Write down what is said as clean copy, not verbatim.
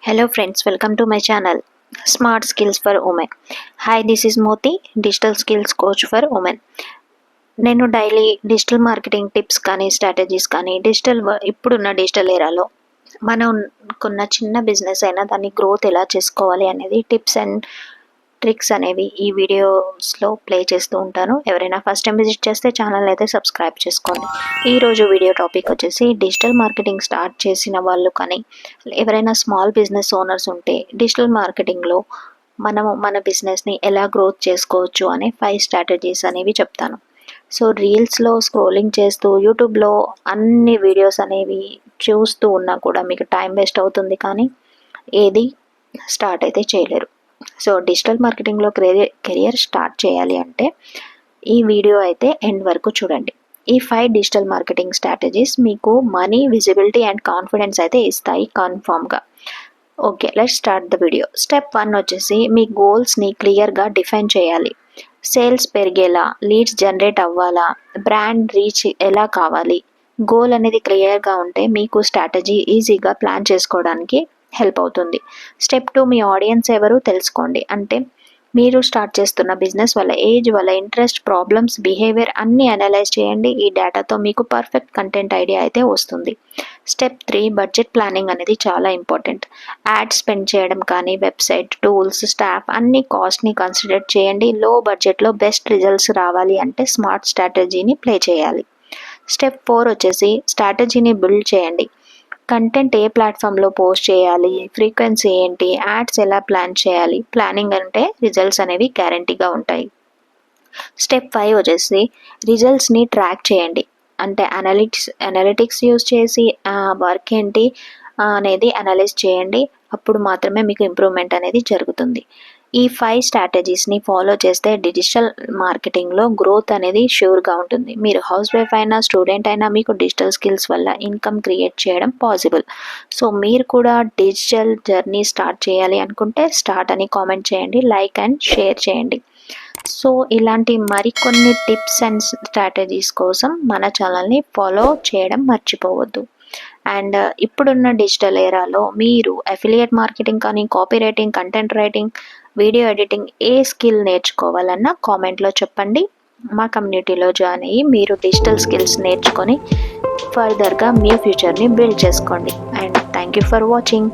Hello friends, welcome to my channel Smart Skills for Women. Hi, this is Moti, Digital Skills Coach for Women. నేను daily digital marketing tips కానీ strategies కానీ ఇప్పుడున్న digital ఏరాలో మనకున్న చిన్న business అయినా దాన్ని growth ఎలా చేసుకోవాలి అనేది టిప్స్ అండ్ ట్రిక్స్ అనేవి ఈ వీడియోస్లో ప్లే చేస్తూ ఉంటాను. ఎవరైనా ఫస్ట్ టైం విజిట్ చేస్తే ఛానల్ అయితే సబ్స్క్రైబ్ చేసుకోండి. ఈరోజు వీడియో టాపిక్ వచ్చేసి డిజిటల్ మార్కెటింగ్ స్టార్ట్ చేసిన వాళ్ళు కానీ ఎవరైనా స్మాల్ బిజినెస్ ఓనర్స్ ఉంటే డిజిటల్ మార్కెటింగ్లో మనము మన బిజినెస్ని ఎలా గ్రోత్ చేసుకోవచ్చు అనే 5 స్ట్రాటజీస్ అనేవి చెప్తాను. సో రీల్స్లో స్క్రోలింగ్ చేస్తూ యూట్యూబ్లో అన్ని వీడియోస్ అనేవి చూస్తూ ఉన్నా కూడా మీకు టైం వేస్ట్ అవుతుంది, కానీ ఏది స్టార్ట్ అయితే చేయలేరు. సో డిజిటల్ మార్కెటింగ్లో కెరియర్ స్టార్ట్ చేయాలి అంటే ఈ వీడియో అయితే ఎండ్ వరకు చూడండి. ఈ 5 డిజిటల్ మార్కెటింగ్ స్ట్రాటజీస్ మీకు మనీ, విజిబిలిటీ అండ్ కాన్ఫిడెన్స్ అయితే ఇస్తాయి కన్ఫామ్గా. Okay, let's start the video. Step 1 వచ్చేసి మీ గోల్స్ని క్లియర్గా డిఫైన్ చేయాలి. సేల్స్ పెరిగేలా, లీడ్స్ జనరేట్ అవ్వాలా, బ్రాండ్ రీచ్ ఎలా కావాలి, గోల్ అనేది క్లియర్గా ఉంటే మీకు స్ట్రాటజీ ఈజీగా ప్లాన్ చేసుకోవడానికి హెల్ప్ అవుతుంది. స్టెప్ 2, మీ ఆడియన్స్ ఎవరు తెలుసుకోండి. అంటే మీరు స్టార్ట్ చేస్తున్న బిజినెస్ వాళ్ళ ఏజ్, వాళ్ళ ఇంట్రెస్ట్, ప్రాబ్లమ్స్, బిహేవియర్ అన్నీ అనలైజ్ చేయండి. ఈ డేటాతో మీకు పర్ఫెక్ట్ కంటెంట్ ఐడియా అయితే వస్తుంది. స్టెప్ 3, బడ్జెట్ ప్లానింగ్ అనేది చాలా ఇంపార్టెంట్. యాడ్ స్పెండ్ చేయడం కానీ వెబ్సైట్, టూల్స్, స్టాఫ్ అన్ని కాస్ట్ని కన్సిడర్ చేయండి. లో బడ్జెట్లో బెస్ట్ రిజల్ట్స్ రావాలి అంటే స్మార్ట్ స్ట్రాటజీని ప్లే చేయాలి. స్టెప్ 4 వచ్చేసి స్ట్రాటజీని బిల్డ్ చేయండి. కంటెంట్ ఏ ప్లాట్ఫామ్లో పోస్ట్ చేయాలి, ఫ్రీక్వెన్సీ ఏంటి, యాడ్స్ ఎలా ప్లాన్ చేయాలి. ప్లానింగ్ అంటే రిజల్ట్స్ అనేవి గ్యారంటీగా ఉంటాయి. స్టెప్ 5 వచ్చేసి రిజల్ట్స్ని ట్రాక్ చేయండి. అంటే అనలిటిక్స్ యూజ్ చేసి వర్క్ ఏంటి అనేది అనలైజ్ చేయండి. అప్పుడు మాత్రమే మీకు ఇంప్రూవ్మెంట్ అనేది జరుగుతుంది. ఈ 5 స్ట్రాటజీస్ని ఫాలో చేస్తే డిజిటల్ మార్కెటింగ్లో గ్రోత్ అనేది ష్యూర్గా ఉంటుంది. మీరు హౌస్ వైఫ్ అయినా, స్టూడెంట్ అయినా మీకు డిజిటల్ స్కిల్స్ వల్ల ఇన్కమ్ క్రియేట్ చేయడం పాసిబుల్. సో మీరు కూడా డిజిటల్ జర్నీ స్టార్ట్ చేయాలి అనుకుంటే స్టార్ట్ అని కామెంట్ చేయండి, లైక్ అండ్ షేర్ చేయండి. సో ఇలాంటి మరికొన్ని టిప్స్ అండ్ స్ట్రాటజీస్ కోసం మన ఛానల్ని ఫాలో చేయడం మర్చిపోవద్దు. అండ్ ఇప్పుడున్న డిజిటల్ ఏరాలో మీరు అఫిలియేట్ మార్కెటింగ్ కానీ, copy writing, content writing, video editing ఏ స్కిల్ నేర్చుకోవాలన్నా కామెంట్లో చెప్పండి. మా కమ్యూనిటీలో జాయిన్ అయ్యి మీరు డిజిటల్ స్కిల్స్ నేర్చుకొని ఫర్దర్గా మీ ఫ్యూచర్ని బిల్డ్ చేసుకోండి. And thank you for watching.